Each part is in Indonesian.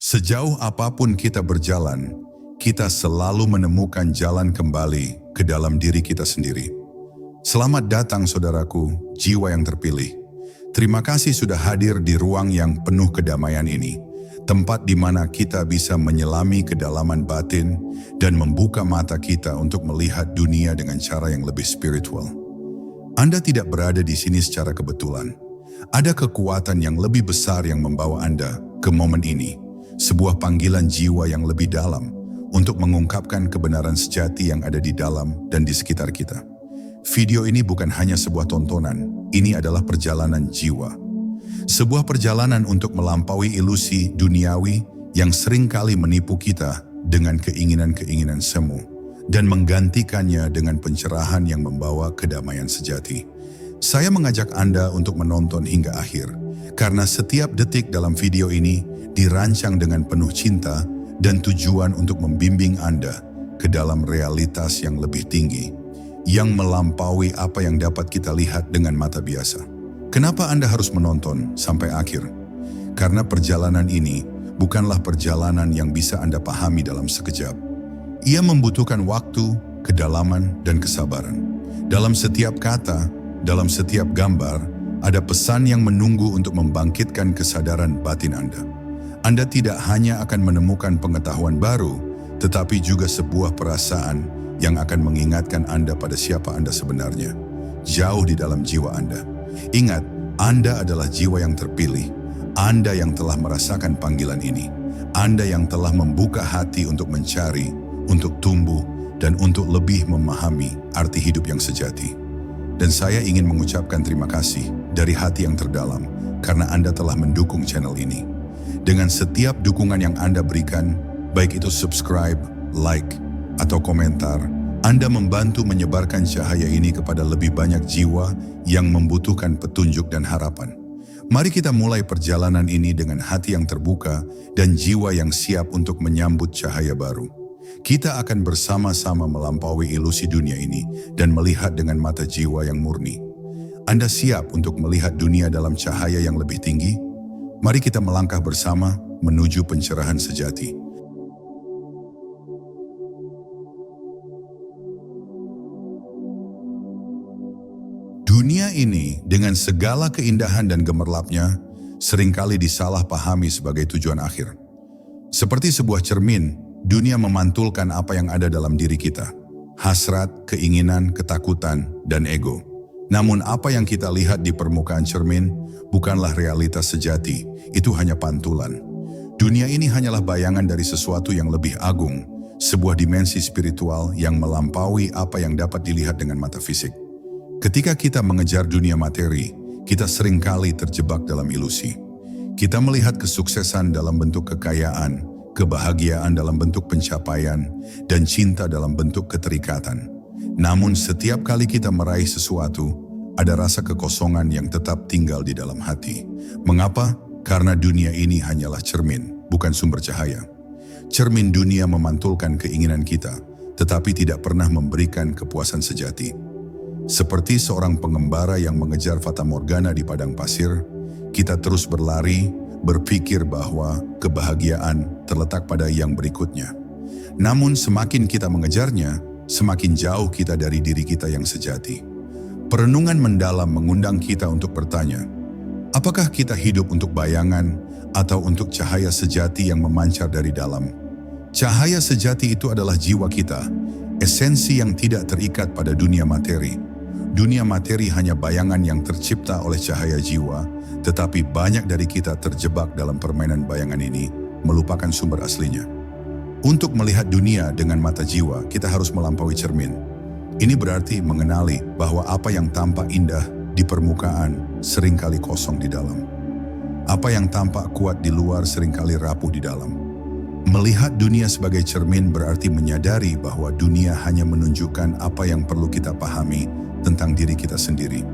Sejauh apapun kita berjalan, kita selalu menemukan jalan kembali ke dalam diri kita sendiri. Selamat datang saudaraku, jiwa yang terpilih. Terima kasih sudah hadir di ruang yang penuh kedamaian ini. Tempat di mana kita bisa menyelami kedalaman batin dan membuka mata kita untuk melihat dunia dengan cara yang lebih spiritual. Anda tidak berada di sini secara kebetulan. Ada kekuatan yang lebih besar yang membawa Anda ke momen ini. Sebuah panggilan jiwa yang lebih dalam untuk mengungkapkan kebenaran sejati yang ada di dalam dan di sekitar kita. Video ini bukan hanya sebuah tontonan, ini adalah perjalanan jiwa. Sebuah perjalanan untuk melampaui ilusi duniawi yang seringkali menipu kita dengan keinginan-keinginan semu dan menggantikannya dengan pencerahan yang membawa kedamaian sejati. Saya mengajak Anda untuk menonton hingga akhir, karena setiap detik dalam video ini dirancang dengan penuh cinta dan tujuan untuk membimbing Anda ke dalam realitas yang lebih tinggi, yang melampaui apa yang dapat kita lihat dengan mata biasa. Kenapa Anda harus menonton sampai akhir? Karena perjalanan ini bukanlah perjalanan yang bisa Anda pahami dalam sekejap. Ia membutuhkan waktu, kedalaman, dan kesabaran. Dalam setiap kata, dalam setiap gambar, ada pesan yang menunggu untuk membangkitkan kesadaran batin Anda. Anda tidak hanya akan menemukan pengetahuan baru, tetapi juga sebuah perasaan yang akan mengingatkan Anda pada siapa Anda sebenarnya, jauh di dalam jiwa Anda. Ingat, Anda adalah jiwa yang terpilih. Anda yang telah merasakan panggilan ini. Anda yang telah membuka hati untuk mencari, untuk tumbuh, dan untuk lebih memahami arti hidup yang sejati. Dan saya ingin mengucapkan terima kasih dari hati yang terdalam karena Anda telah mendukung channel ini. Dengan setiap dukungan yang Anda berikan, baik itu subscribe, like, atau komentar, Anda membantu menyebarkan cahaya ini kepada lebih banyak jiwa yang membutuhkan petunjuk dan harapan. Mari kita mulai perjalanan ini dengan hati yang terbuka dan jiwa yang siap untuk menyambut cahaya baru. Kita akan bersama-sama melampaui ilusi dunia ini dan melihat dengan mata jiwa yang murni. Anda siap untuk melihat dunia dalam cahaya yang lebih tinggi? Mari kita melangkah bersama menuju pencerahan sejati. Dunia ini dengan segala keindahan dan gemerlapnya seringkali disalahpahami sebagai tujuan akhir. Seperti sebuah cermin, dunia memantulkan apa yang ada dalam diri kita. Hasrat, keinginan, ketakutan, dan ego. Namun apa yang kita lihat di permukaan cermin bukanlah realitas sejati, itu hanya pantulan. Dunia ini hanyalah bayangan dari sesuatu yang lebih agung, sebuah dimensi spiritual yang melampaui apa yang dapat dilihat dengan mata fisik. Ketika kita mengejar dunia materi, kita seringkali terjebak dalam ilusi. Kita melihat kesuksesan dalam bentuk kekayaan, kebahagiaan dalam bentuk pencapaian, dan cinta dalam bentuk keterikatan. Namun setiap kali kita meraih sesuatu, ada rasa kekosongan yang tetap tinggal di dalam hati. Mengapa? Karena dunia ini hanyalah cermin, bukan sumber cahaya. Cermin dunia memantulkan keinginan kita, tetapi tidak pernah memberikan kepuasan sejati. Seperti seorang pengembara yang mengejar fata morgana di padang pasir, kita terus berlari, berpikir bahwa kebahagiaan terletak pada yang berikutnya. Namun semakin kita mengejarnya, semakin jauh kita dari diri kita yang sejati. Perenungan mendalam mengundang kita untuk bertanya, apakah kita hidup untuk bayangan atau untuk cahaya sejati yang memancar dari dalam? Cahaya sejati itu adalah jiwa kita, esensi yang tidak terikat pada dunia materi. Dunia materi hanya bayangan yang tercipta oleh cahaya jiwa, tetapi banyak dari kita terjebak dalam permainan bayangan ini, melupakan sumber aslinya. Untuk melihat dunia dengan mata jiwa, kita harus melampaui cermin. Ini berarti mengenali bahwa apa yang tampak indah di permukaan seringkali kosong di dalam. Apa yang tampak kuat di luar seringkali rapuh di dalam. Melihat dunia sebagai cermin berarti menyadari bahwa dunia hanya menunjukkan apa yang perlu kita pahami tentang diri kita sendiri.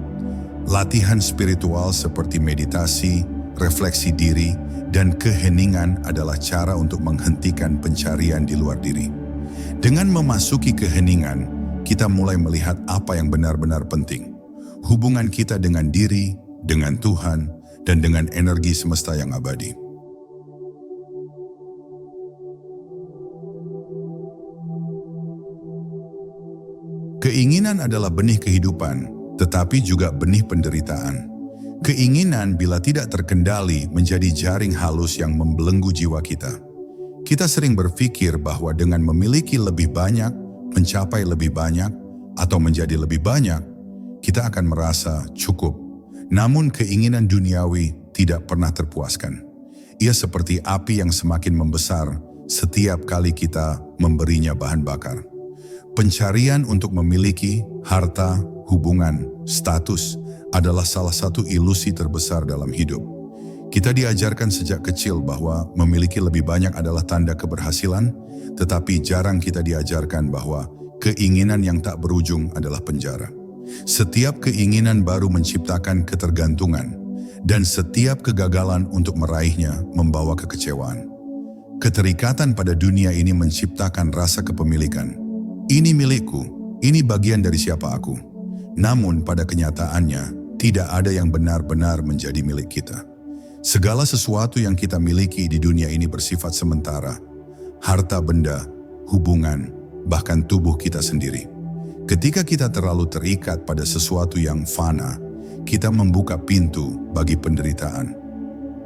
Latihan spiritual seperti meditasi, refleksi diri, dan keheningan adalah cara untuk menghentikan pencarian di luar diri. Dengan memasuki keheningan, kita mulai melihat apa yang benar-benar penting. Hubungan kita dengan diri, dengan Tuhan, dan dengan energi semesta yang abadi. Keinginan adalah benih kehidupan, tetapi juga benih penderitaan. Keinginan bila tidak terkendali menjadi jaring halus yang membelenggu jiwa kita. Kita sering berpikir bahwa dengan memiliki lebih banyak, mencapai lebih banyak, atau menjadi lebih banyak, kita akan merasa cukup. Namun keinginan duniawi tidak pernah terpuaskan. Ia seperti api yang semakin membesar setiap kali kita memberinya bahan bakar. Pencarian untuk memiliki harta, hubungan, status adalah salah satu ilusi terbesar dalam hidup. Kita diajarkan sejak kecil bahwa memiliki lebih banyak adalah tanda keberhasilan, tetapi jarang kita diajarkan bahwa keinginan yang tak berujung adalah penjara. Setiap keinginan baru menciptakan ketergantungan, dan setiap kegagalan untuk meraihnya membawa kekecewaan. Keterikatan pada dunia ini menciptakan rasa kepemilikan. Ini milikku, ini bagian dari siapa aku. Namun pada kenyataannya, tidak ada yang benar-benar menjadi milik kita. Segala sesuatu yang kita miliki di dunia ini bersifat sementara. Harta benda, hubungan, bahkan tubuh kita sendiri. Ketika kita terlalu terikat pada sesuatu yang fana, kita membuka pintu bagi penderitaan.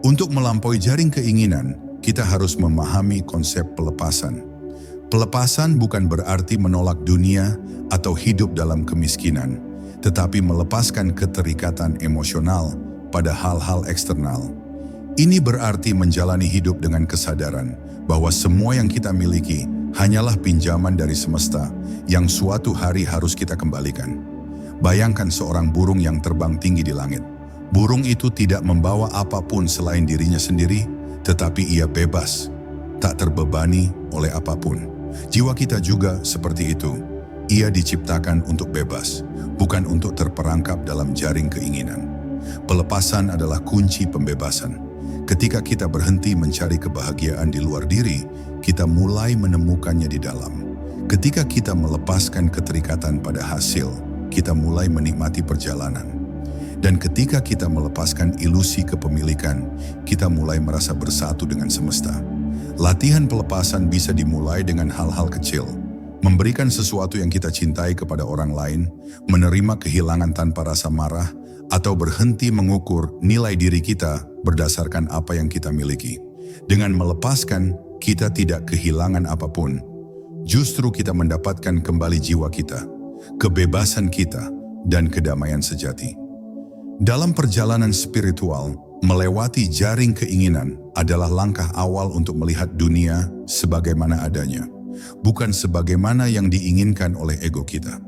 Untuk melampaui jaring keinginan, kita harus memahami konsep pelepasan. Pelepasan bukan berarti menolak dunia atau hidup dalam kemiskinan, tetapi melepaskan keterikatan emosional pada hal-hal eksternal. Ini berarti menjalani hidup dengan kesadaran bahwa semua yang kita miliki hanyalah pinjaman dari semesta yang suatu hari harus kita kembalikan. Bayangkan seorang burung yang terbang tinggi di langit. Burung itu tidak membawa apapun selain dirinya sendiri, tetapi ia bebas, tak terbebani oleh apapun. Jiwa kita juga seperti itu. Ia diciptakan untuk bebas, bukan untuk terperangkap dalam jaring keinginan. Pelepasan adalah kunci pembebasan. Ketika kita berhenti mencari kebahagiaan di luar diri, kita mulai menemukannya di dalam. Ketika kita melepaskan keterikatan pada hasil, kita mulai menikmati perjalanan. Dan ketika kita melepaskan ilusi kepemilikan, kita mulai merasa bersatu dengan semesta. Latihan pelepasan bisa dimulai dengan hal-hal kecil. Memberikan sesuatu yang kita cintai kepada orang lain, menerima kehilangan tanpa rasa marah, atau berhenti mengukur nilai diri kita berdasarkan apa yang kita miliki. Dengan melepaskan, kita tidak kehilangan apapun. Justru kita mendapatkan kembali jiwa kita, kebebasan kita, dan kedamaian sejati. Dalam perjalanan spiritual, melewati jaring keinginan adalah langkah awal untuk melihat dunia sebagaimana adanya, bukan sebagaimana yang diinginkan oleh ego kita.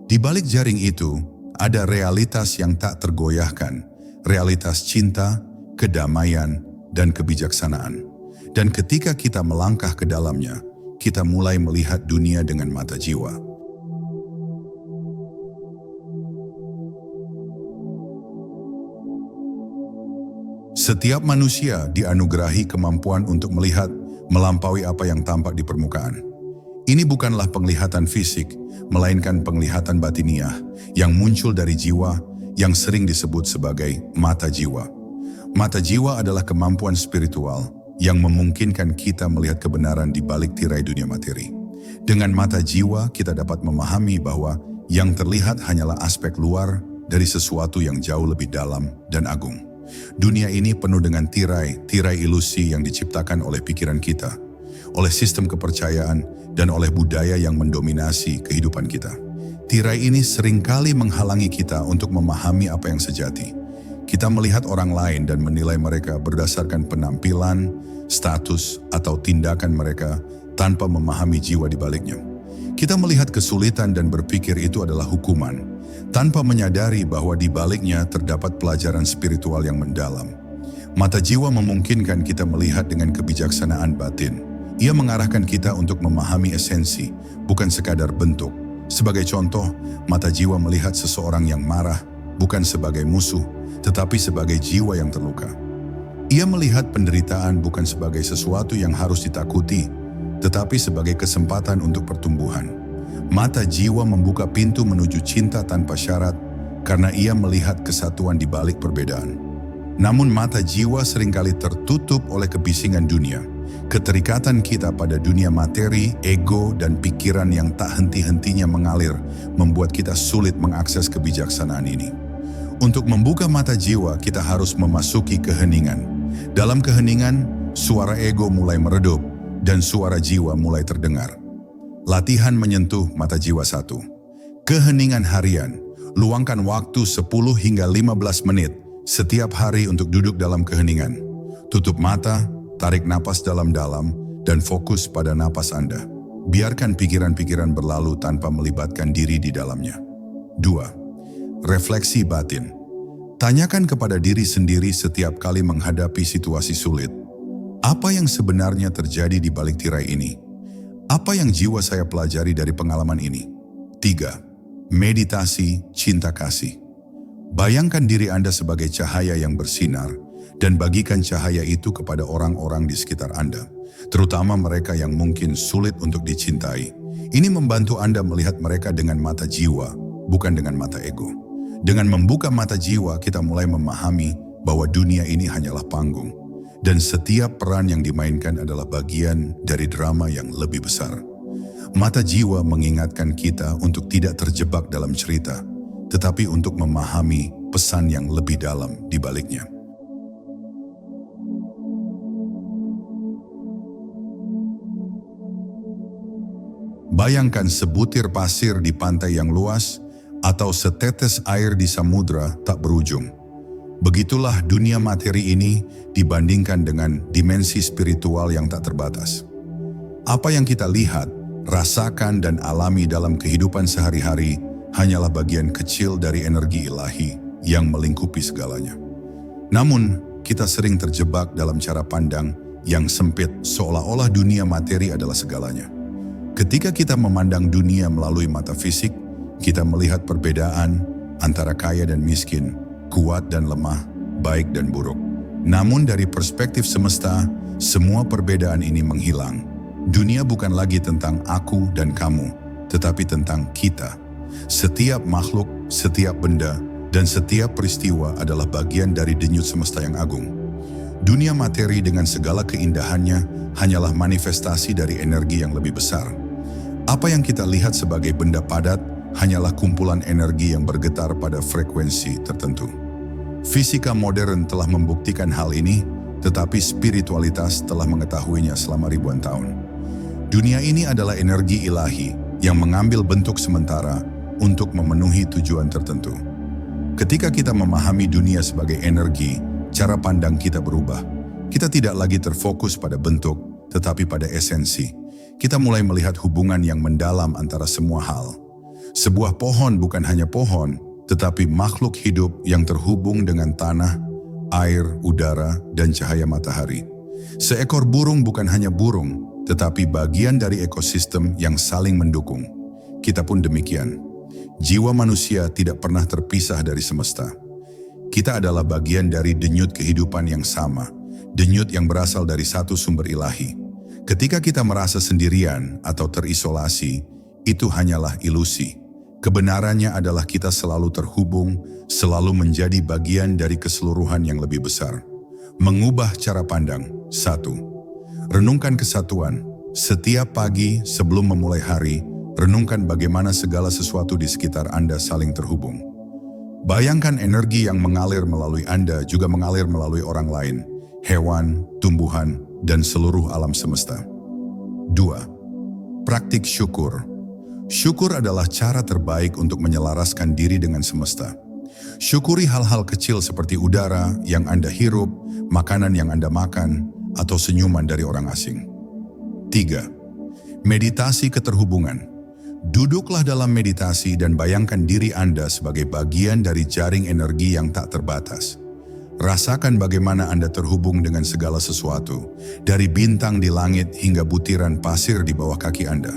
Di balik jaring itu, ada realitas yang tak tergoyahkan, realitas cinta, kedamaian, dan kebijaksanaan. Dan ketika kita melangkah ke dalamnya, kita mulai melihat dunia dengan mata jiwa. Setiap manusia dianugerahi kemampuan untuk melihat melampaui apa yang tampak di permukaan. Ini bukanlah penglihatan fisik, melainkan penglihatan batiniah yang muncul dari jiwa yang sering disebut sebagai mata jiwa. Mata jiwa adalah kemampuan spiritual yang memungkinkan kita melihat kebenaran di balik tirai dunia materi. Dengan mata jiwa, kita dapat memahami bahwa yang terlihat hanyalah aspek luar dari sesuatu yang jauh lebih dalam dan agung. Dunia ini penuh dengan tirai ilusi yang diciptakan oleh pikiran kita, oleh sistem kepercayaan, dan oleh budaya yang mendominasi kehidupan kita. Tirai ini seringkali menghalangi kita untuk memahami apa yang sejati. Kita melihat orang lain dan menilai mereka berdasarkan penampilan, status, atau tindakan mereka tanpa memahami jiwa di baliknya. Kita melihat kesulitan dan berpikir itu adalah hukuman, tanpa menyadari bahwa di baliknya terdapat pelajaran spiritual yang mendalam. Mata jiwa memungkinkan kita melihat dengan kebijaksanaan batin. Ia mengarahkan kita untuk memahami esensi, bukan sekadar bentuk. Sebagai contoh, mata jiwa melihat seseorang yang marah bukan sebagai musuh, tetapi sebagai jiwa yang terluka. Ia melihat penderitaan bukan sebagai sesuatu yang harus ditakuti, tetapi sebagai kesempatan untuk pertumbuhan. Mata jiwa membuka pintu menuju cinta tanpa syarat karena ia melihat kesatuan di balik perbedaan. Namun mata jiwa seringkali tertutup oleh kebisingan dunia Keterikatan kita pada dunia materi, ego, dan pikiran yang tak henti-hentinya mengalir membuat kita sulit mengakses kebijaksanaan ini. Untuk membuka mata jiwa, kita harus memasuki keheningan. Dalam keheningan, suara ego mulai meredup dan suara jiwa mulai terdengar. Latihan menyentuh mata jiwa 1. Keheningan harian. Luangkan waktu 10 hingga 15 menit setiap hari untuk duduk dalam keheningan. Tutup mata, tarik napas dalam-dalam, dan fokus pada napas Anda. Biarkan pikiran-pikiran berlalu tanpa melibatkan diri di dalamnya. 2. Refleksi batin. Tanyakan kepada diri sendiri setiap kali menghadapi situasi sulit. Apa yang sebenarnya terjadi di balik tirai ini? Apa yang jiwa saya pelajari dari pengalaman ini? 3. Meditasi cinta kasih. Bayangkan diri Anda sebagai cahaya yang bersinar dan bagikan cahaya itu kepada orang-orang di sekitar Anda, terutama mereka yang mungkin sulit untuk dicintai. Ini membantu Anda melihat mereka dengan mata jiwa, bukan dengan mata ego. Dengan membuka mata jiwa, kita mulai memahami bahwa dunia ini hanyalah panggung. Dan setiap peran yang dimainkan adalah bagian dari drama yang lebih besar. Mata jiwa mengingatkan kita untuk tidak terjebak dalam cerita, tetapi untuk memahami pesan yang lebih dalam di baliknya. Bayangkan sebutir pasir di pantai yang luas atau setetes air di samudra tak berujung. Begitulah dunia materi ini dibandingkan dengan dimensi spiritual yang tak terbatas. Apa yang kita lihat, rasakan, dan alami dalam kehidupan sehari-hari hanyalah bagian kecil dari energi ilahi yang melingkupi segalanya. Namun, kita sering terjebak dalam cara pandang yang sempit seolah-olah dunia materi adalah segalanya. Ketika kita memandang dunia melalui mata fisik, kita melihat perbedaan antara kaya dan miskin, kuat dan lemah, baik dan buruk. Namun dari perspektif semesta, semua perbedaan ini menghilang. Dunia bukan lagi tentang aku dan kamu, tetapi tentang kita. Setiap makhluk, setiap benda, dan setiap peristiwa adalah bagian dari denyut semesta yang agung. Dunia materi dengan segala keindahannya hanyalah manifestasi dari energi yang lebih besar. Apa yang kita lihat sebagai benda padat hanyalah kumpulan energi yang bergetar pada frekuensi tertentu. Fisika modern telah membuktikan hal ini, tetapi spiritualitas telah mengetahuinya selama ribuan tahun. Dunia ini adalah energi ilahi yang mengambil bentuk sementara untuk memenuhi tujuan tertentu. Ketika kita memahami dunia sebagai energi, cara pandang kita berubah. Kita tidak lagi terfokus pada bentuk, tetapi pada esensi. Kita mulai melihat hubungan yang mendalam antara semua hal. Sebuah pohon bukan hanya pohon, tetapi makhluk hidup yang terhubung dengan tanah, air, udara, dan cahaya matahari. Seekor burung bukan hanya burung, tetapi bagian dari ekosistem yang saling mendukung. Kita pun demikian. Jiwa manusia tidak pernah terpisah dari semesta. Kita adalah bagian dari denyut kehidupan yang sama, denyut yang berasal dari satu sumber ilahi. Ketika kita merasa sendirian atau terisolasi, itu hanyalah ilusi. Kebenarannya adalah kita selalu terhubung, selalu menjadi bagian dari keseluruhan yang lebih besar. Mengubah cara pandang. 1. Renungkan kesatuan. Setiap pagi sebelum memulai hari, renungkan bagaimana segala sesuatu di sekitar Anda saling terhubung. Bayangkan energi yang mengalir melalui Anda juga mengalir melalui orang lain, hewan, tumbuhan, dan seluruh alam semesta. 2. Praktik syukur. Syukur adalah cara terbaik untuk menyelaraskan diri dengan semesta. Syukuri hal-hal kecil seperti udara yang Anda hirup, makanan yang Anda makan, atau senyuman dari orang asing. 3. Meditasi keterhubungan. Duduklah dalam meditasi dan bayangkan diri Anda sebagai bagian dari jaring energi yang tak terbatas. Rasakan bagaimana Anda terhubung dengan segala sesuatu, dari bintang di langit hingga butiran pasir di bawah kaki Anda.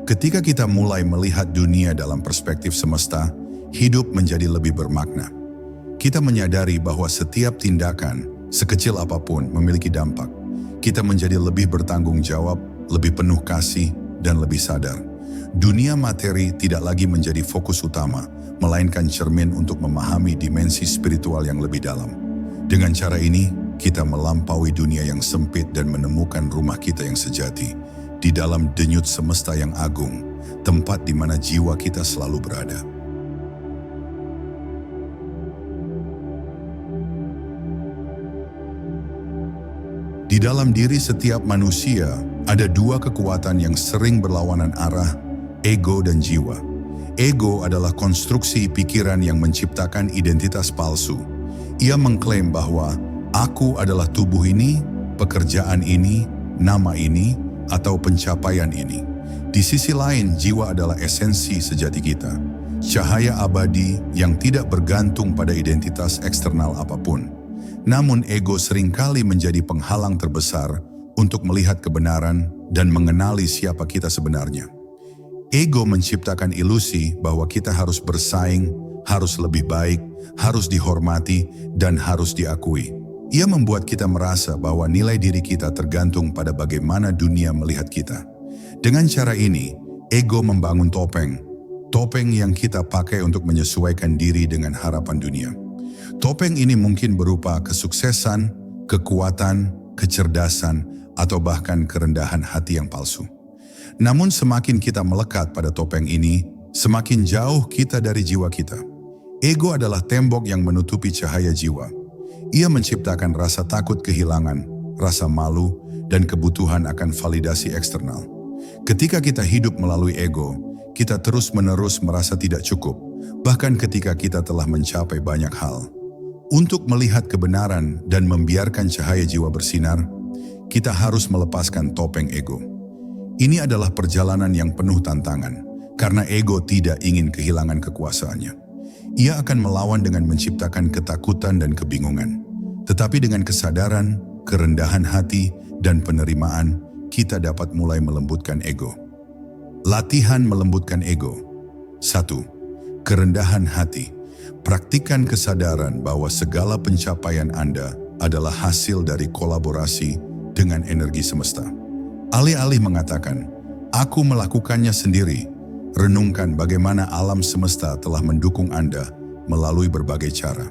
Ketika kita mulai melihat dunia dalam perspektif semesta, hidup menjadi lebih bermakna. Kita menyadari bahwa setiap tindakan, sekecil apapun, memiliki dampak. Kita menjadi lebih bertanggung jawab, lebih penuh kasih, dan lebih sadar. Dunia materi tidak lagi menjadi fokus utama, melainkan cermin untuk memahami dimensi spiritual yang lebih dalam. Dengan cara ini, kita melampaui dunia yang sempit dan menemukan rumah kita yang sejati di dalam denyut semesta yang agung, tempat di mana jiwa kita selalu berada. Di dalam diri setiap manusia ada dua kekuatan yang sering berlawanan arah, ego dan jiwa. Ego adalah konstruksi pikiran yang menciptakan identitas palsu. Ia mengklaim bahwa aku adalah tubuh ini, pekerjaan ini, nama ini, atau pencapaian ini. Di sisi lain, jiwa adalah esensi sejati kita, cahaya abadi yang tidak bergantung pada identitas eksternal apapun. Namun ego seringkali menjadi penghalang terbesar untuk melihat kebenaran dan mengenali siapa kita sebenarnya. Ego menciptakan ilusi bahwa kita harus bersaing, harus lebih baik, harus dihormati, dan harus diakui. Ia membuat kita merasa bahwa nilai diri kita tergantung pada bagaimana dunia melihat kita. Dengan cara ini, ego membangun topeng yang kita pakai untuk menyesuaikan diri dengan harapan dunia. Topeng ini mungkin berupa kesuksesan, kekuatan, kecerdasan, atau bahkan kerendahan hati yang palsu. Namun semakin kita melekat pada topeng ini, semakin jauh kita dari jiwa kita. Ego adalah tembok yang menutupi cahaya jiwa. Ia menciptakan rasa takut kehilangan, rasa malu, dan kebutuhan akan validasi eksternal. Ketika kita hidup melalui ego, kita terus-menerus merasa tidak cukup, bahkan ketika kita telah mencapai banyak hal. Untuk melihat kebenaran dan membiarkan cahaya jiwa bersinar, kita harus melepaskan topeng ego. Ini adalah perjalanan yang penuh tantangan, karena ego tidak ingin kehilangan kekuasaannya. Ia akan melawan dengan menciptakan ketakutan dan kebingungan. Tetapi dengan kesadaran, kerendahan hati, dan penerimaan, kita dapat mulai melembutkan ego. Latihan melembutkan ego. 1. Kerendahan hati. Praktikkan kesadaran bahwa segala pencapaian Anda adalah hasil dari kolaborasi dengan energi semesta. Alih-alih mengatakan, aku melakukannya sendiri, renungkan bagaimana alam semesta telah mendukung Anda melalui berbagai cara.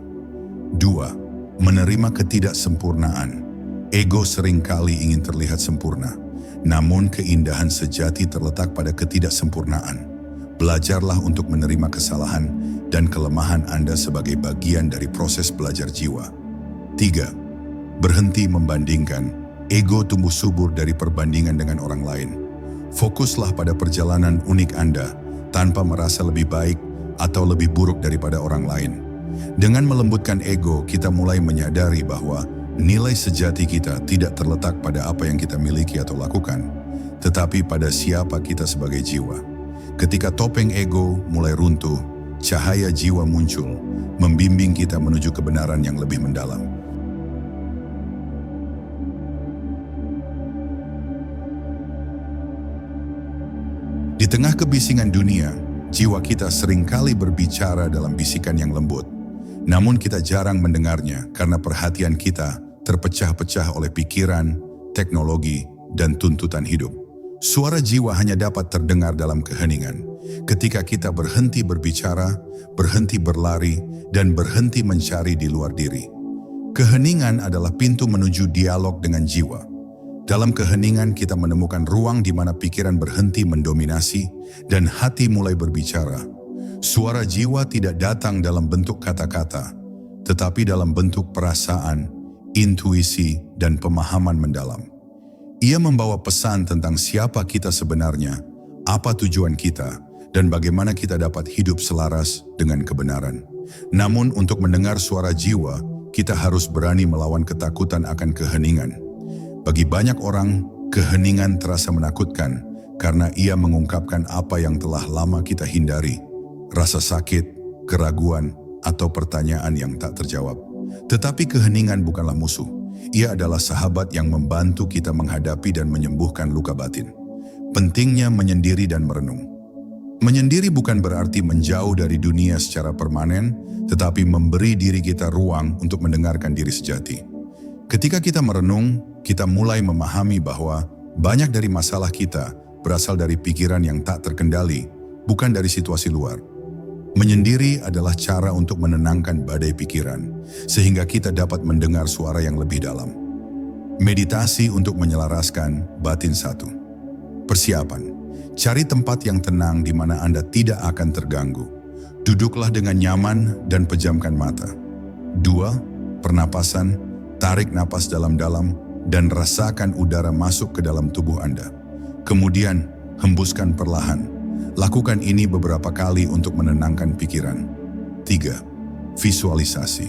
2. Menerima ketidaksempurnaan. Ego seringkali ingin terlihat sempurna, namun keindahan sejati terletak pada ketidaksempurnaan. Belajarlah untuk menerima kesalahan dan kelemahan Anda sebagai bagian dari proses belajar jiwa. 3. Berhenti membandingkan. Ego tumbuh subur dari perbandingan dengan orang lain. Fokuslah pada perjalanan unik Anda tanpa merasa lebih baik atau lebih buruk daripada orang lain. Dengan melembutkan ego, kita mulai menyadari bahwa nilai sejati kita tidak terletak pada apa yang kita miliki atau lakukan, tetapi pada siapa kita sebagai jiwa. Ketika topeng ego mulai runtuh, cahaya jiwa muncul, membimbing kita menuju kebenaran yang lebih mendalam. Di tengah kebisingan dunia, jiwa kita seringkali berbicara dalam bisikan yang lembut. Namun kita jarang mendengarnya karena perhatian kita terpecah-pecah oleh pikiran, teknologi, dan tuntutan hidup. Suara jiwa hanya dapat terdengar dalam keheningan. Ketika kita berhenti berbicara, berhenti berlari, dan berhenti mencari di luar diri. Keheningan adalah pintu menuju dialog dengan jiwa. Dalam keheningan kita menemukan ruang di mana pikiran berhenti mendominasi dan hati mulai berbicara. Suara jiwa tidak datang dalam bentuk kata-kata, tetapi dalam bentuk perasaan, intuisi, dan pemahaman mendalam. Ia membawa pesan tentang siapa kita sebenarnya, apa tujuan kita, dan bagaimana kita dapat hidup selaras dengan kebenaran. Namun untuk mendengar suara jiwa, kita harus berani melawan ketakutan akan keheningan. Bagi banyak orang, keheningan terasa menakutkan karena ia mengungkapkan apa yang telah lama kita hindari, rasa sakit, keraguan, atau pertanyaan yang tak terjawab. Tetapi keheningan bukanlah musuh. Ia adalah sahabat yang membantu kita menghadapi dan menyembuhkan luka batin. Pentingnya menyendiri dan merenung. Menyendiri bukan berarti menjauh dari dunia secara permanen, tetapi memberi diri kita ruang untuk mendengarkan diri sejati. Ketika kita merenung, kita mulai memahami bahwa banyak dari masalah kita berasal dari pikiran yang tak terkendali, bukan dari situasi luar. Menyendiri adalah cara untuk menenangkan badai pikiran, sehingga kita dapat mendengar suara yang lebih dalam. Meditasi untuk menyelaraskan batin. 1. Persiapan. Cari tempat yang tenang di mana Anda tidak akan terganggu. Duduklah dengan nyaman dan pejamkan mata. 2. Pernapasan. Tarik napas dalam-dalam dan rasakan udara masuk ke dalam tubuh Anda. Kemudian, hembuskan perlahan. Lakukan ini beberapa kali untuk menenangkan pikiran. 3. Visualisasi.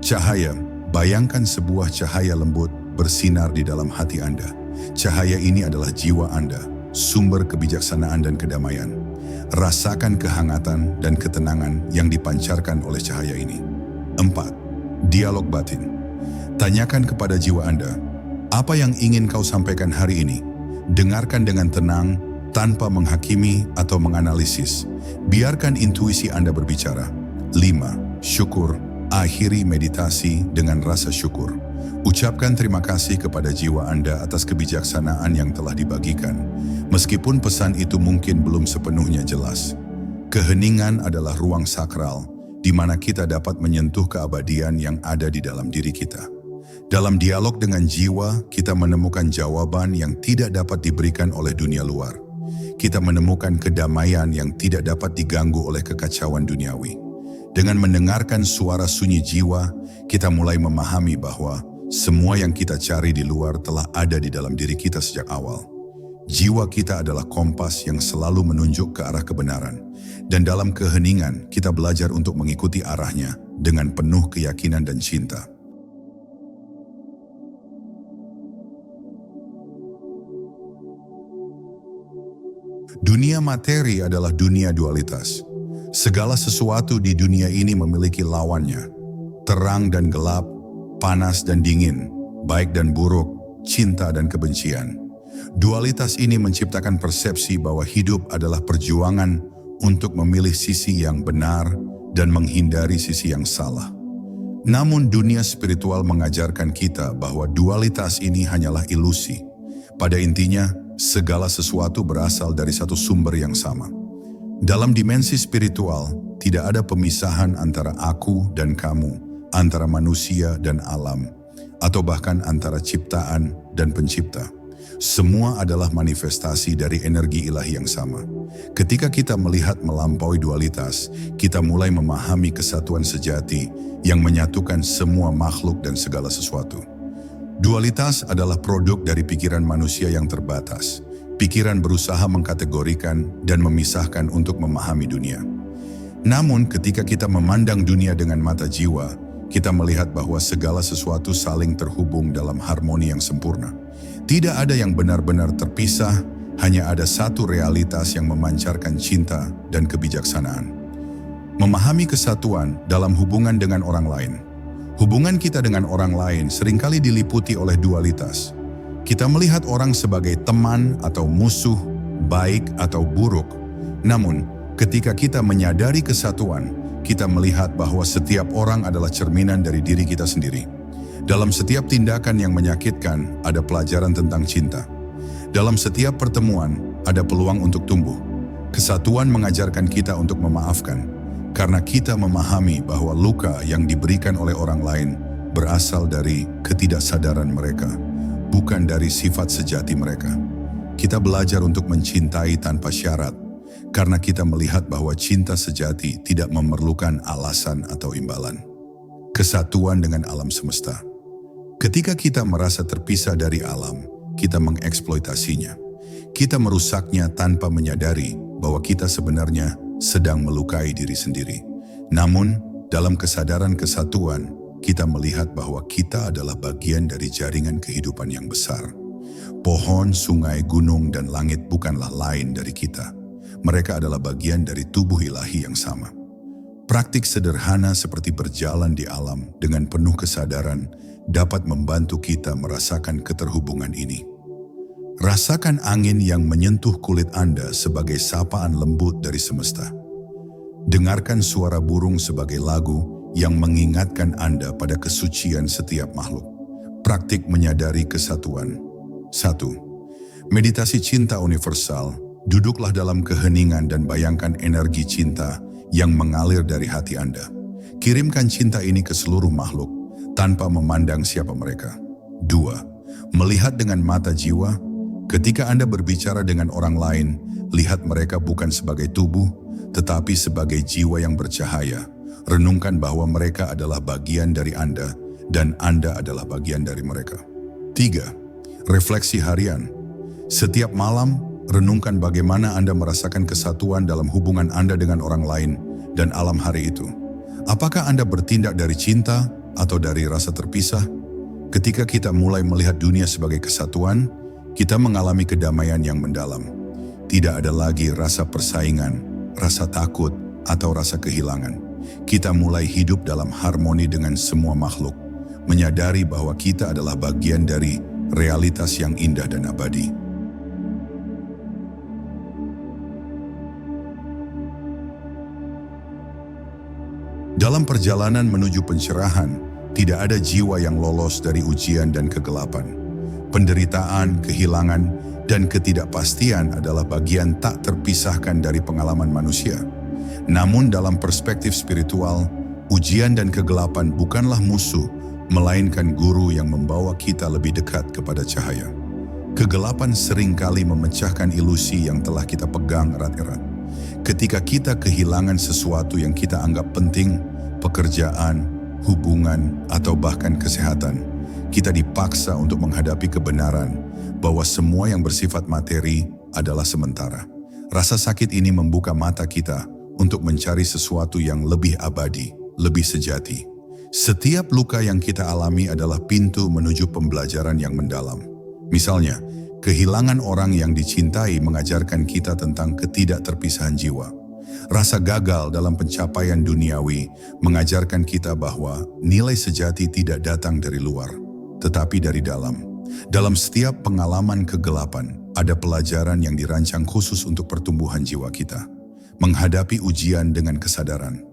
Cahaya. Bayangkan sebuah cahaya lembut bersinar di dalam hati Anda. Cahaya ini adalah jiwa Anda, sumber kebijaksanaan dan kedamaian. Rasakan kehangatan dan ketenangan yang dipancarkan oleh cahaya ini. 4. Dialog batin. Tanyakan kepada jiwa Anda, apa yang ingin kau sampaikan hari ini? Dengarkan dengan tenang, tanpa menghakimi atau menganalisis. Biarkan intuisi Anda berbicara. 5. Syukur. Akhiri meditasi dengan rasa syukur. Ucapkan terima kasih kepada jiwa Anda atas kebijaksanaan yang telah dibagikan, meskipun pesan itu mungkin belum sepenuhnya jelas. Keheningan adalah ruang sakral, di mana kita dapat menyentuh keabadian yang ada di dalam diri kita. Dalam dialog dengan jiwa, kita menemukan jawaban yang tidak dapat diberikan oleh dunia luar. Kita menemukan kedamaian yang tidak dapat diganggu oleh kekacauan duniawi. Dengan mendengarkan suara sunyi jiwa, kita mulai memahami bahwa semua yang kita cari di luar telah ada di dalam diri kita sejak awal. Jiwa kita adalah kompas yang selalu menunjuk ke arah kebenaran, dan dalam keheningan kita belajar untuk mengikuti arahnya dengan penuh keyakinan dan cinta. Dunia materi adalah dunia dualitas. Segala sesuatu di dunia ini memiliki lawannya. Terang dan gelap, panas dan dingin, baik dan buruk, cinta dan kebencian. Dualitas ini menciptakan persepsi bahwa hidup adalah perjuangan untuk memilih sisi yang benar dan menghindari sisi yang salah. Namun dunia spiritual mengajarkan kita bahwa dualitas ini hanyalah ilusi. Pada intinya, segala sesuatu berasal dari satu sumber yang sama. Dalam dimensi spiritual, tidak ada pemisahan antara aku dan kamu, antara manusia dan alam, atau bahkan antara ciptaan dan pencipta. Semua adalah manifestasi dari energi ilahi yang sama. Ketika kita melihat melampaui dualitas, kita mulai memahami kesatuan sejati yang menyatukan semua makhluk dan segala sesuatu. Dualitas adalah produk dari pikiran manusia yang terbatas. Pikiran berusaha mengkategorikan dan memisahkan untuk memahami dunia. Namun ketika kita memandang dunia dengan mata jiwa, kita melihat bahwa segala sesuatu saling terhubung dalam harmoni yang sempurna. Tidak ada yang benar-benar terpisah, hanya ada satu realitas yang memancarkan cinta dan kebijaksanaan. Memahami kesatuan dalam hubungan dengan orang lain. Hubungan kita dengan orang lain seringkali diliputi oleh dualitas. Kita melihat orang sebagai teman atau musuh, baik atau buruk. Namun, ketika kita menyadari kesatuan, kita melihat bahwa setiap orang adalah cerminan dari diri kita sendiri. Dalam setiap tindakan yang menyakitkan, ada pelajaran tentang cinta. Dalam setiap pertemuan, ada peluang untuk tumbuh. Kesatuan mengajarkan kita untuk memaafkan, karena kita memahami bahwa luka yang diberikan oleh orang lain berasal dari ketidaksadaran mereka, bukan dari sifat sejati mereka. Kita belajar untuk mencintai tanpa syarat, karena kita melihat bahwa cinta sejati tidak memerlukan alasan atau imbalan. Kesatuan dengan alam semesta. Ketika kita merasa terpisah dari alam, kita mengeksploitasinya. Kita merusaknya tanpa menyadari bahwa kita sebenarnya sedang melukai diri sendiri. Namun, dalam kesadaran kesatuan, kita melihat bahwa kita adalah bagian dari jaringan kehidupan yang besar. Pohon, sungai, gunung, dan langit bukanlah lain dari kita. Mereka adalah bagian dari tubuh ilahi yang sama. Praktik sederhana seperti berjalan di alam dengan penuh kesadaran dapat membantu kita merasakan keterhubungan ini. Rasakan angin yang menyentuh kulit Anda sebagai sapaan lembut dari semesta. Dengarkan suara burung sebagai lagu yang mengingatkan Anda pada kesucian setiap makhluk. Praktik menyadari kesatuan. 1. Meditasi cinta universal. Duduklah dalam keheningan dan bayangkan energi cinta yang mengalir dari hati Anda. Kirimkan cinta ini ke seluruh makhluk tanpa memandang siapa mereka. 2. Melihat dengan mata jiwa. Ketika Anda berbicara dengan orang lain, lihat mereka bukan sebagai tubuh, tetapi sebagai jiwa yang bercahaya. Renungkan bahwa mereka adalah bagian dari Anda dan Anda adalah bagian dari mereka. 3. Refleksi harian. Setiap malam, renungkan bagaimana Anda merasakan kesatuan dalam hubungan Anda dengan orang lain dan alam hari itu. Apakah Anda bertindak dari cinta atau dari rasa terpisah? Ketika kita mulai melihat dunia sebagai kesatuan, kita mengalami kedamaian yang mendalam. Tidak ada lagi rasa persaingan, rasa takut, atau rasa kehilangan. Kita mulai hidup dalam harmoni dengan semua makhluk, menyadari bahwa kita adalah bagian dari realitas yang indah dan abadi. Dalam perjalanan menuju pencerahan, tidak ada jiwa yang lolos dari ujian dan kegelapan. Penderitaan, kehilangan, dan ketidakpastian adalah bagian tak terpisahkan dari pengalaman manusia. Namun dalam perspektif spiritual, ujian dan kegelapan bukanlah musuh, melainkan guru yang membawa kita lebih dekat kepada cahaya. Kegelapan seringkali memecahkan ilusi yang telah kita pegang erat-erat. Ketika kita kehilangan sesuatu yang kita anggap penting, pekerjaan, hubungan, atau bahkan kesehatan, kita dipaksa untuk menghadapi kebenaran bahwa semua yang bersifat materi adalah sementara. Rasa sakit ini membuka mata kita untuk mencari sesuatu yang lebih abadi, lebih sejati. Setiap luka yang kita alami adalah pintu menuju pembelajaran yang mendalam. Misalnya, kehilangan orang yang dicintai mengajarkan kita tentang ketidakterpisahan jiwa. Rasa gagal dalam pencapaian duniawi mengajarkan kita bahwa nilai sejati tidak datang dari luar, tetapi dari dalam. Dalam setiap pengalaman kegelapan, ada pelajaran yang dirancang khusus untuk pertumbuhan jiwa kita. Menghadapi ujian dengan kesadaran.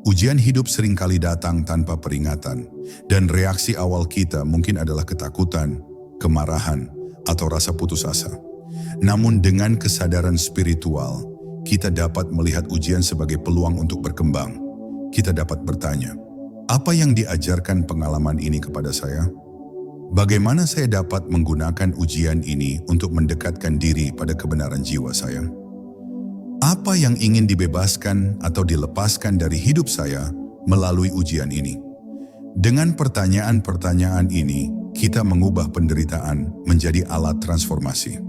Ujian hidup seringkali datang tanpa peringatan, dan reaksi awal kita mungkin adalah ketakutan, kemarahan, atau rasa putus asa. Namun dengan kesadaran spiritual, kita dapat melihat ujian sebagai peluang untuk berkembang. Kita dapat bertanya, apa yang diajarkan pengalaman ini kepada saya? Bagaimana saya dapat menggunakan ujian ini untuk mendekatkan diri pada kebenaran jiwa saya? Apa yang ingin dibebaskan atau dilepaskan dari hidup saya melalui ujian ini? Dengan pertanyaan-pertanyaan ini, kita mengubah penderitaan menjadi alat transformasi.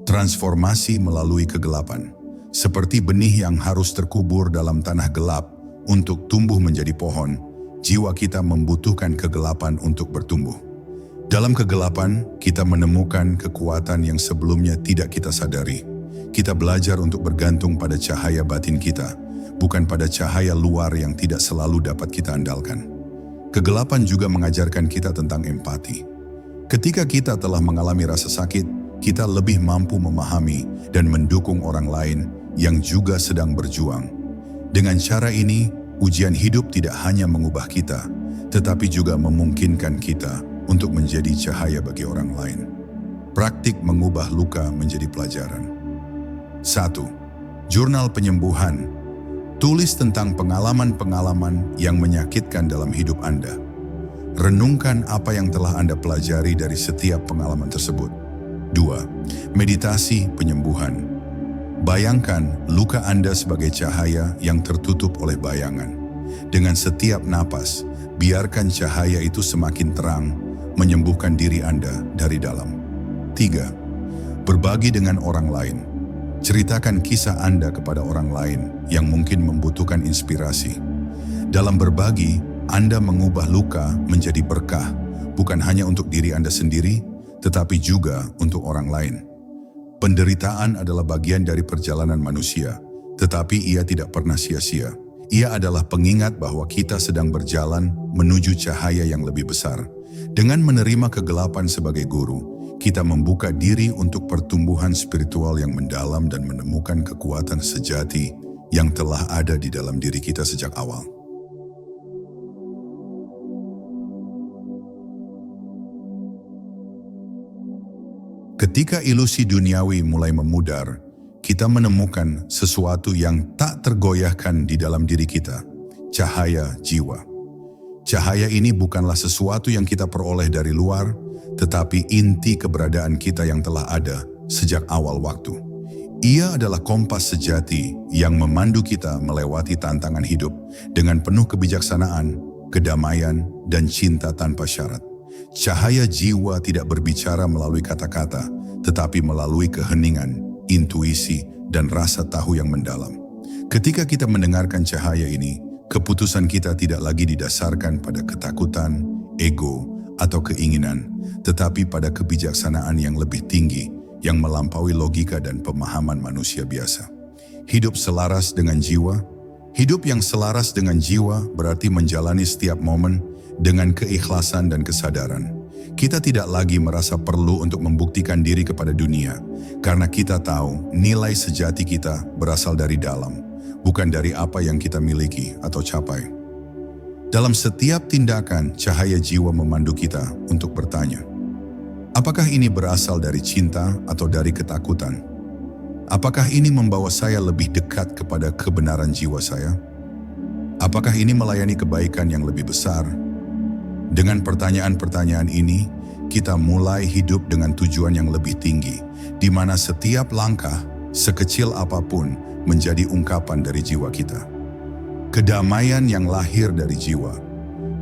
Transformasi melalui kegelapan. Seperti benih yang harus terkubur dalam tanah gelap untuk tumbuh menjadi pohon, jiwa kita membutuhkan kegelapan untuk bertumbuh. Dalam kegelapan, kita menemukan kekuatan yang sebelumnya tidak kita sadari. Kita belajar untuk bergantung pada cahaya batin kita, bukan pada cahaya luar yang tidak selalu dapat kita andalkan. Kegelapan juga mengajarkan kita tentang empati. Ketika kita telah mengalami rasa sakit, kita lebih mampu memahami dan mendukung orang lain yang juga sedang berjuang. Dengan cara ini, ujian hidup tidak hanya mengubah kita, tetapi juga memungkinkan kita untuk menjadi cahaya bagi orang lain. Praktik mengubah luka menjadi pelajaran. 1. Jurnal penyembuhan. Tulis tentang pengalaman-pengalaman yang menyakitkan dalam hidup Anda. Renungkan apa yang telah Anda pelajari dari setiap pengalaman tersebut. 2. Meditasi penyembuhan. Bayangkan luka Anda sebagai cahaya yang tertutup oleh bayangan. Dengan setiap napas, biarkan cahaya itu semakin terang, menyembuhkan diri Anda dari dalam. 3. Berbagi dengan orang lain. Ceritakan kisah Anda kepada orang lain yang mungkin membutuhkan inspirasi. Dalam berbagi, Anda mengubah luka menjadi berkah, bukan hanya untuk diri Anda sendiri, tetapi juga untuk orang lain. Penderitaan adalah bagian dari perjalanan manusia, tetapi ia tidak pernah sia-sia. Ia adalah pengingat bahwa kita sedang berjalan menuju cahaya yang lebih besar. Dengan menerima kegelapan sebagai guru, kita membuka diri untuk pertumbuhan spiritual yang mendalam dan menemukan kekuatan sejati yang telah ada di dalam diri kita sejak awal. Ketika ilusi duniawi mulai memudar, kita menemukan sesuatu yang tak tergoyahkan di dalam diri kita, cahaya jiwa. Cahaya ini bukanlah sesuatu yang kita peroleh dari luar, tetapi inti keberadaan kita yang telah ada sejak awal waktu. Ia adalah kompas sejati yang memandu kita melewati tantangan hidup dengan penuh kebijaksanaan, kedamaian, dan cinta tanpa syarat. Cahaya jiwa tidak berbicara melalui kata-kata, tetapi melalui keheningan, intuisi, dan rasa tahu yang mendalam. Ketika kita mendengarkan cahaya ini, keputusan kita tidak lagi didasarkan pada ketakutan, ego, atau keinginan, tetapi pada kebijaksanaan yang lebih tinggi, yang melampaui logika dan pemahaman manusia biasa. Hidup selaras dengan jiwa. Hidup yang selaras dengan jiwa berarti menjalani setiap momen dengan keikhlasan dan kesadaran. Kita tidak lagi merasa perlu untuk membuktikan diri kepada dunia, karena kita tahu nilai sejati kita berasal dari dalam, bukan dari apa yang kita miliki atau capai. Dalam setiap tindakan, cahaya jiwa memandu kita untuk bertanya, apakah ini berasal dari cinta atau dari ketakutan? Apakah ini membawa saya lebih dekat kepada kebenaran jiwa saya? Apakah ini melayani kebaikan yang lebih besar? Dengan pertanyaan-pertanyaan ini, kita mulai hidup dengan tujuan yang lebih tinggi, di mana setiap langkah, sekecil apapun, menjadi ungkapan dari jiwa kita. Kedamaian yang lahir dari jiwa.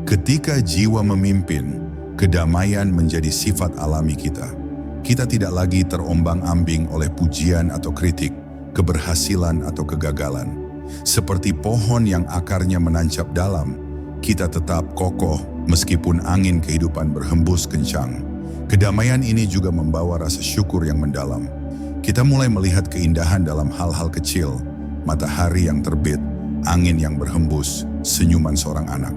Ketika jiwa memimpin, kedamaian menjadi sifat alami kita. Kita tidak lagi terombang-ambing oleh pujian atau kritik, keberhasilan atau kegagalan. Seperti pohon yang akarnya menancap dalam, kita tetap kokoh meskipun angin kehidupan berhembus kencang. Kedamaian ini juga membawa rasa syukur yang mendalam. Kita mulai melihat keindahan dalam hal-hal kecil, matahari yang terbit, angin yang berhembus, senyuman seorang anak.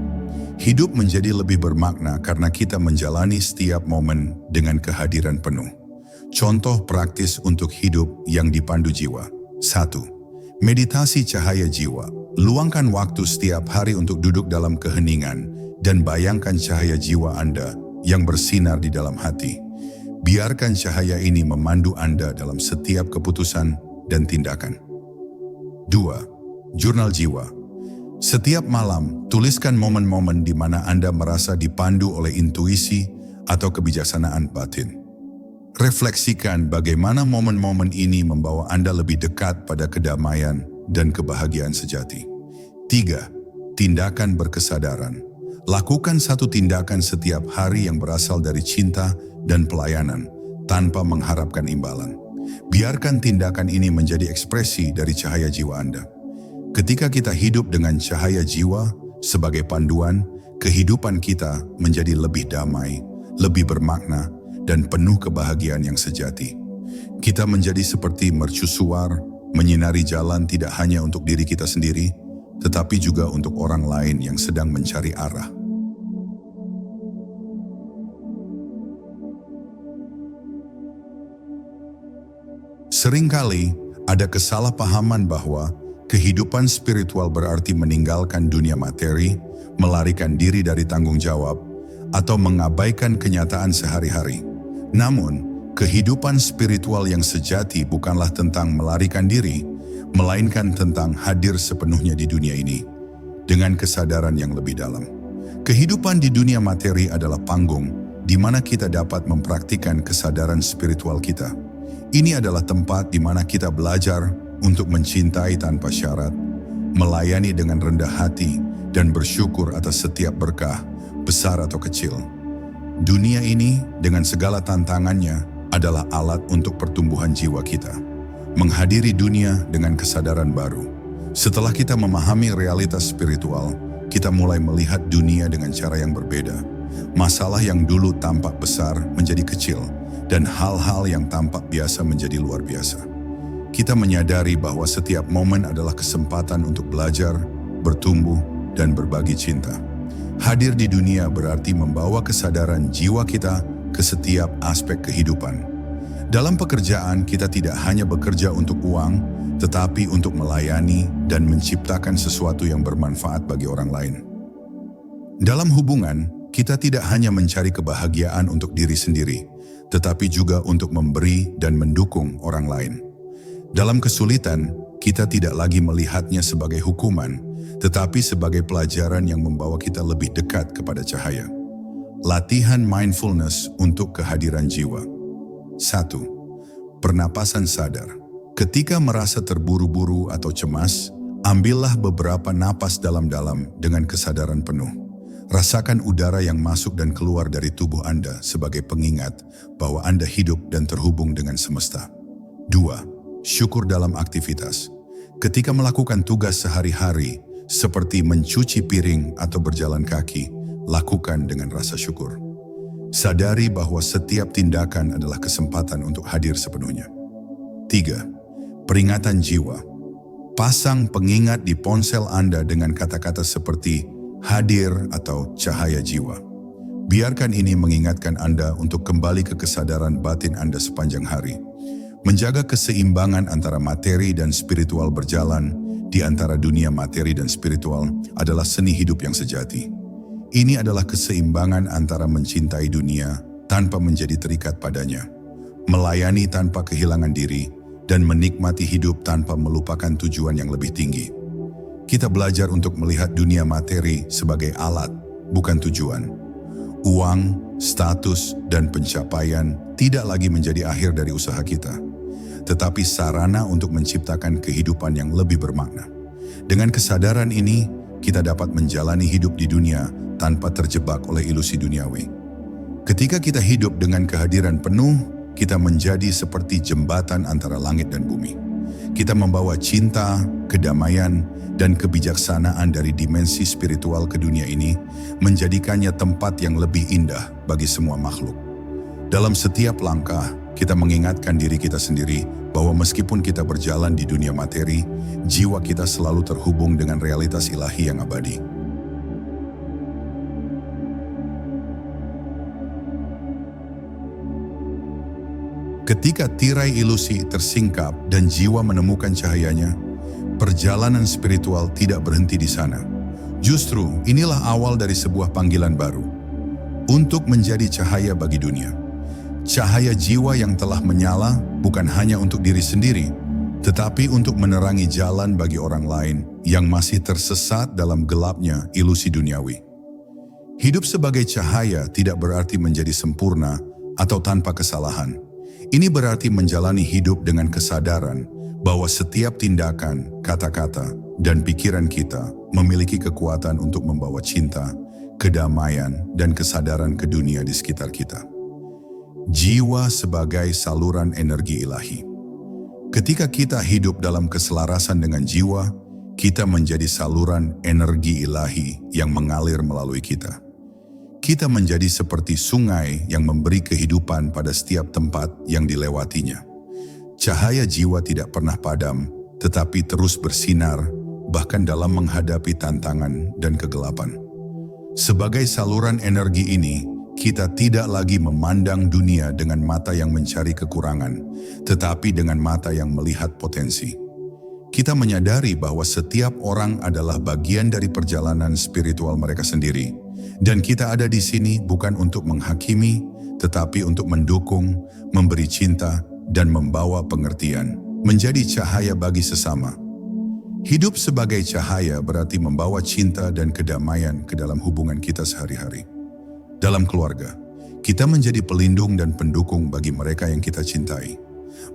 Hidup menjadi lebih bermakna karena kita menjalani setiap momen dengan kehadiran penuh. Contoh praktis untuk hidup yang dipandu jiwa. 1. Meditasi cahaya jiwa. Luangkan waktu setiap hari untuk duduk dalam keheningan dan bayangkan cahaya jiwa Anda yang bersinar di dalam hati. Biarkan cahaya ini memandu Anda dalam setiap keputusan dan tindakan. 2. Jurnal jiwa. Setiap malam, tuliskan momen-momen di mana Anda merasa dipandu oleh intuisi atau kebijaksanaan batin. Refleksikan bagaimana momen-momen ini membawa Anda lebih dekat pada kedamaian dan kebahagiaan sejati. 3. Tindakan berkesadaran. Lakukan satu tindakan setiap hari yang berasal dari cinta dan pelayanan, tanpa mengharapkan imbalan. Biarkan tindakan ini menjadi ekspresi dari cahaya jiwa Anda. Ketika kita hidup dengan cahaya jiwa sebagai panduan, kehidupan kita menjadi lebih damai, lebih bermakna, dan penuh kebahagiaan yang sejati. Kita menjadi seperti mercusuar, menyinari jalan tidak hanya untuk diri kita sendiri, tetapi juga untuk orang lain yang sedang mencari arah. Seringkali ada kesalahpahaman bahwa kehidupan spiritual berarti meninggalkan dunia materi, melarikan diri dari tanggung jawab, atau mengabaikan kenyataan sehari-hari. Namun, kehidupan spiritual yang sejati bukanlah tentang melarikan diri, melainkan tentang hadir sepenuhnya di dunia ini, dengan kesadaran yang lebih dalam. Kehidupan di dunia materi adalah panggung, di mana kita dapat mempraktikkan kesadaran spiritual kita. Ini adalah tempat di mana kita belajar untuk mencintai tanpa syarat, melayani dengan rendah hati, dan bersyukur atas setiap berkah, besar atau kecil. Dunia ini dengan segala tantangannya adalah alat untuk pertumbuhan jiwa kita. Menghadiri dunia dengan kesadaran baru. Setelah kita memahami realitas spiritual, kita mulai melihat dunia dengan cara yang berbeda. Masalah yang dulu tampak besar menjadi kecil, dan hal-hal yang tampak biasa menjadi luar biasa. Kita menyadari bahwa setiap momen adalah kesempatan untuk belajar, bertumbuh, dan berbagi cinta. Hadir di dunia berarti membawa kesadaran jiwa kita ke setiap aspek kehidupan. Dalam pekerjaan, kita tidak hanya bekerja untuk uang, tetapi untuk melayani dan menciptakan sesuatu yang bermanfaat bagi orang lain. Dalam hubungan, kita tidak hanya mencari kebahagiaan untuk diri sendiri, tetapi juga untuk memberi dan mendukung orang lain. Dalam kesulitan, kita tidak lagi melihatnya sebagai hukuman, tetapi sebagai pelajaran yang membawa kita lebih dekat kepada cahaya. Latihan mindfulness untuk kehadiran jiwa. 1. Pernapasan sadar. Ketika merasa terburu-buru atau cemas, ambillah beberapa napas dalam-dalam dengan kesadaran penuh. Rasakan udara yang masuk dan keluar dari tubuh Anda sebagai pengingat bahwa Anda hidup dan terhubung dengan semesta. 2. Syukur dalam aktivitas. Ketika melakukan tugas sehari-hari, seperti mencuci piring atau berjalan kaki, lakukan dengan rasa syukur. Sadari bahwa setiap tindakan adalah kesempatan untuk hadir sepenuhnya. 3. Peringatan jiwa. Pasang pengingat di ponsel Anda dengan kata-kata seperti hadir atau cahaya jiwa. Biarkan ini mengingatkan Anda untuk kembali ke kesadaran batin Anda sepanjang hari. Menjaga keseimbangan antara materi dan spiritual berjalan di antara dunia materi dan spiritual adalah seni hidup yang sejati. Ini adalah keseimbangan antara mencintai dunia tanpa menjadi terikat padanya, melayani tanpa kehilangan diri, dan menikmati hidup tanpa melupakan tujuan yang lebih tinggi. Kita belajar untuk melihat dunia materi sebagai alat, bukan tujuan. Uang, status, dan pencapaian tidak lagi menjadi akhir dari usaha kita, tetapi sarana untuk menciptakan kehidupan yang lebih bermakna. Dengan kesadaran ini, kita dapat menjalani hidup di dunia tanpa terjebak oleh ilusi duniawi. Ketika kita hidup dengan kehadiran penuh, kita menjadi seperti jembatan antara langit dan bumi. Kita membawa cinta, kedamaian, dan kebijaksanaan dari dimensi spiritual ke dunia ini, menjadikannya tempat yang lebih indah bagi semua makhluk. Dalam setiap langkah, kita mengingatkan diri kita sendiri bahwa meskipun kita berjalan di dunia materi, jiwa kita selalu terhubung dengan realitas ilahi yang abadi. Ketika tirai ilusi tersingkap dan jiwa menemukan cahayanya, perjalanan spiritual tidak berhenti di sana. Justru inilah awal dari sebuah panggilan baru untuk menjadi cahaya bagi dunia. Cahaya jiwa yang telah menyala bukan hanya untuk diri sendiri, tetapi untuk menerangi jalan bagi orang lain yang masih tersesat dalam gelapnya ilusi duniawi. Hidup sebagai cahaya tidak berarti menjadi sempurna atau tanpa kesalahan. Ini berarti menjalani hidup dengan kesadaran bahwa setiap tindakan, kata-kata, dan pikiran kita memiliki kekuatan untuk membawa cinta, kedamaian, dan kesadaran ke dunia di sekitar kita. Jiwa sebagai saluran energi ilahi. Ketika kita hidup dalam keselarasan dengan jiwa, kita menjadi saluran energi ilahi yang mengalir melalui kita. Kita menjadi seperti sungai yang memberi kehidupan pada setiap tempat yang dilewatinya. Cahaya jiwa tidak pernah padam, tetapi terus bersinar, bahkan dalam menghadapi tantangan dan kegelapan. Sebagai saluran energi ini, kita tidak lagi memandang dunia dengan mata yang mencari kekurangan, tetapi dengan mata yang melihat potensi. Kita menyadari bahwa setiap orang adalah bagian dari perjalanan spiritual mereka sendiri, dan kita ada di sini bukan untuk menghakimi, tetapi untuk mendukung, memberi cinta, dan membawa pengertian, menjadi cahaya bagi sesama. Hidup sebagai cahaya berarti membawa cinta dan kedamaian ke dalam hubungan kita sehari-hari. Dalam keluarga, kita menjadi pelindung dan pendukung bagi mereka yang kita cintai.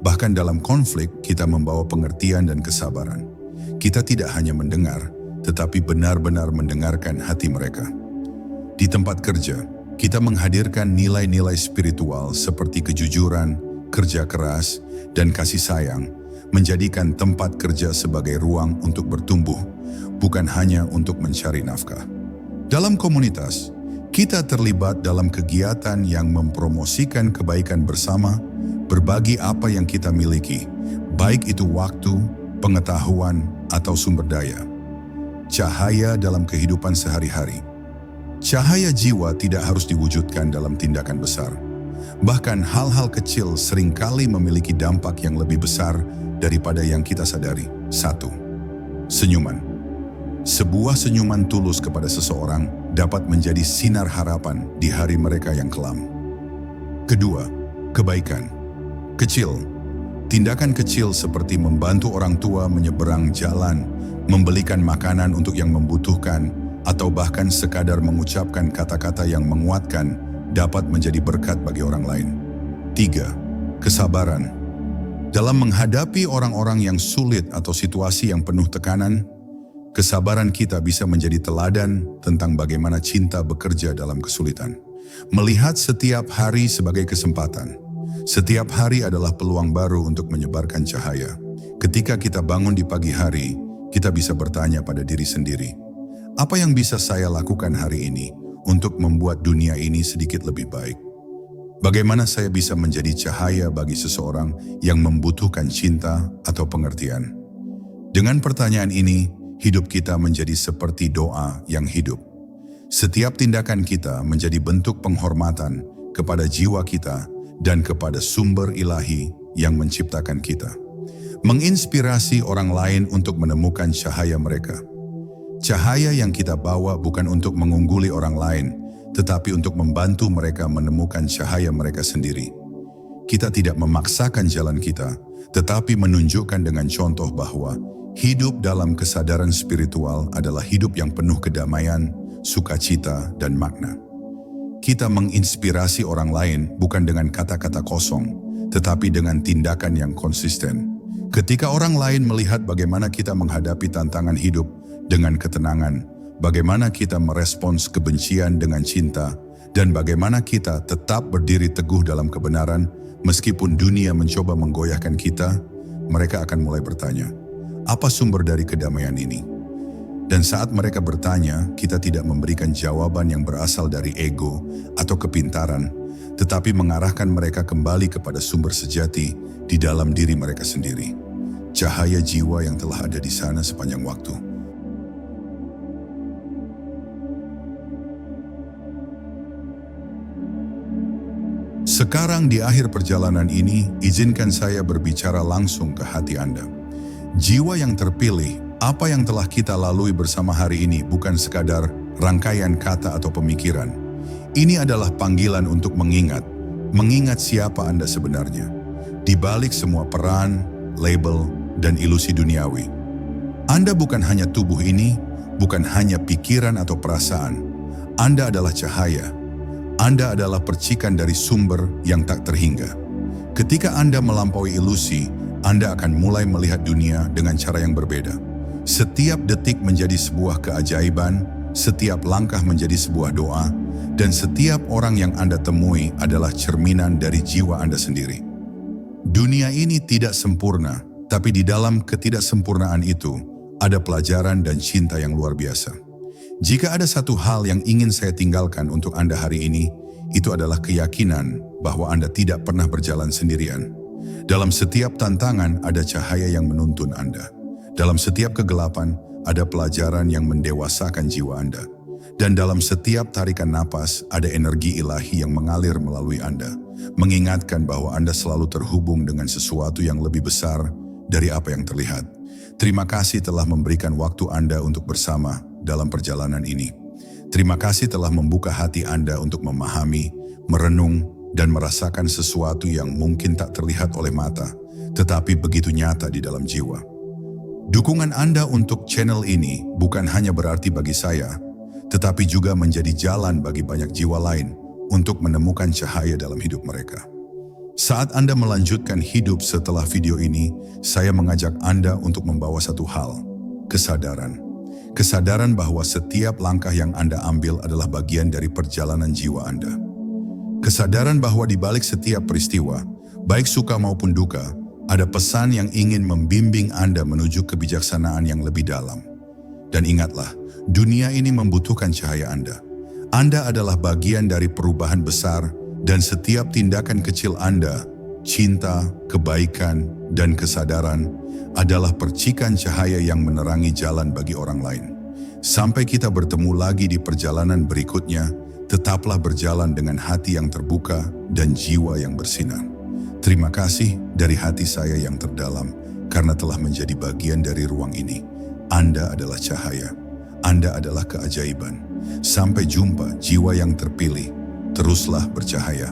Bahkan dalam konflik, kita membawa pengertian dan kesabaran. Kita tidak hanya mendengar, tetapi benar-benar mendengarkan hati mereka. Di tempat kerja, kita menghadirkan nilai-nilai spiritual seperti kejujuran, kerja keras, dan kasih sayang, menjadikan tempat kerja sebagai ruang untuk bertumbuh, bukan hanya untuk mencari nafkah. Dalam komunitas, kita terlibat dalam kegiatan yang mempromosikan kebaikan bersama, berbagi apa yang kita miliki, baik itu waktu, pengetahuan, atau sumber daya. Cahaya dalam kehidupan sehari-hari. Cahaya jiwa tidak harus diwujudkan dalam tindakan besar. Bahkan hal-hal kecil seringkali memiliki dampak yang lebih besar daripada yang kita sadari. 1. Senyuman. Sebuah senyuman tulus kepada seseorang dapat menjadi sinar harapan di hari mereka yang kelam. 2. Kebaikan. Kecil, Tindakan kecil seperti membantu orang tua menyeberang jalan, membelikan makanan untuk yang membutuhkan, atau bahkan sekadar mengucapkan kata-kata yang menguatkan dapat menjadi berkat bagi orang lain. 3. Kesabaran. Dalam menghadapi orang-orang yang sulit atau situasi yang penuh tekanan, kesabaran kita bisa menjadi teladan tentang bagaimana cinta bekerja dalam kesulitan. Melihat setiap hari sebagai kesempatan. Setiap hari adalah peluang baru untuk menyebarkan cahaya. Ketika kita bangun di pagi hari, kita bisa bertanya pada diri sendiri, apa yang bisa saya lakukan hari ini untuk membuat dunia ini sedikit lebih baik? Bagaimana saya bisa menjadi cahaya bagi seseorang yang membutuhkan cinta atau pengertian? Dengan pertanyaan ini, hidup kita menjadi seperti doa yang hidup. Setiap tindakan kita menjadi bentuk penghormatan kepada jiwa kita dan kepada sumber ilahi yang menciptakan kita. Menginspirasi orang lain untuk menemukan cahaya mereka. Cahaya yang kita bawa bukan untuk mengungguli orang lain, tetapi untuk membantu mereka menemukan cahaya mereka sendiri. Kita tidak memaksakan jalan kita, tetapi menunjukkan dengan contoh bahwa hidup dalam kesadaran spiritual adalah hidup yang penuh kedamaian, sukacita, dan makna. Kita menginspirasi orang lain bukan dengan kata-kata kosong, tetapi dengan tindakan yang konsisten. Ketika orang lain melihat bagaimana kita menghadapi tantangan hidup dengan ketenangan, bagaimana kita merespons kebencian dengan cinta, dan bagaimana kita tetap berdiri teguh dalam kebenaran meskipun dunia mencoba menggoyahkan kita, mereka akan mulai bertanya, apa sumber dari kedamaian ini? Dan saat mereka bertanya, kita tidak memberikan jawaban yang berasal dari ego atau kepintaran, tetapi mengarahkan mereka kembali kepada sumber sejati di dalam diri mereka sendiri. Cahaya jiwa yang telah ada di sana sepanjang waktu. Sekarang di akhir perjalanan ini, izinkan saya berbicara langsung ke hati Anda. Jiwa yang terpilih, apa yang telah kita lalui bersama hari ini bukan sekadar rangkaian kata atau pemikiran. Ini adalah panggilan untuk mengingat siapa Anda sebenarnya. Di balik semua peran, label, dan ilusi duniawi. Anda bukan hanya tubuh ini, bukan hanya pikiran atau perasaan. Anda adalah cahaya. Anda adalah percikan dari sumber yang tak terhingga. Ketika Anda melampaui ilusi, Anda akan mulai melihat dunia dengan cara yang berbeda. Setiap detik menjadi sebuah keajaiban, setiap langkah menjadi sebuah doa, dan setiap orang yang Anda temui adalah cerminan dari jiwa Anda sendiri. Dunia ini tidak sempurna, tapi di dalam ketidaksempurnaan itu, ada pelajaran dan cinta yang luar biasa. Jika ada satu hal yang ingin saya tinggalkan untuk Anda hari ini, itu adalah keyakinan bahwa Anda tidak pernah berjalan sendirian. Dalam setiap tantangan ada cahaya yang menuntun Anda. Dalam setiap kegelapan, ada pelajaran yang mendewasakan jiwa Anda. Dan dalam setiap tarikan napas, ada energi ilahi yang mengalir melalui Anda, mengingatkan bahwa Anda selalu terhubung dengan sesuatu yang lebih besar dari apa yang terlihat. Terima kasih telah memberikan waktu Anda untuk bersama dalam perjalanan ini. Terima kasih telah membuka hati Anda untuk memahami, merenung, dan merasakan sesuatu yang mungkin tak terlihat oleh mata, tetapi begitu nyata di dalam jiwa. Dukungan Anda untuk channel ini bukan hanya berarti bagi saya, tetapi juga menjadi jalan bagi banyak jiwa lain untuk menemukan cahaya dalam hidup mereka. Saat Anda melanjutkan hidup setelah video ini, saya mengajak Anda untuk membawa satu hal, kesadaran. Kesadaran bahwa setiap langkah yang Anda ambil adalah bagian dari perjalanan jiwa Anda. Kesadaran bahwa di balik setiap peristiwa, baik suka maupun duka, ada pesan yang ingin membimbing Anda menuju kebijaksanaan yang lebih dalam. Dan ingatlah, dunia ini membutuhkan cahaya Anda. Anda adalah bagian dari perubahan besar dan setiap tindakan kecil Anda, cinta, kebaikan, dan kesadaran adalah percikan cahaya yang menerangi jalan bagi orang lain. Sampai kita bertemu lagi di perjalanan berikutnya, tetaplah berjalan dengan hati yang terbuka dan jiwa yang bersinar. Terima kasih dari hati saya yang terdalam karena telah menjadi bagian dari ruang ini. Anda adalah cahaya. Anda adalah keajaiban. Sampai jumpa jiwa yang terpilih. Teruslah bercahaya.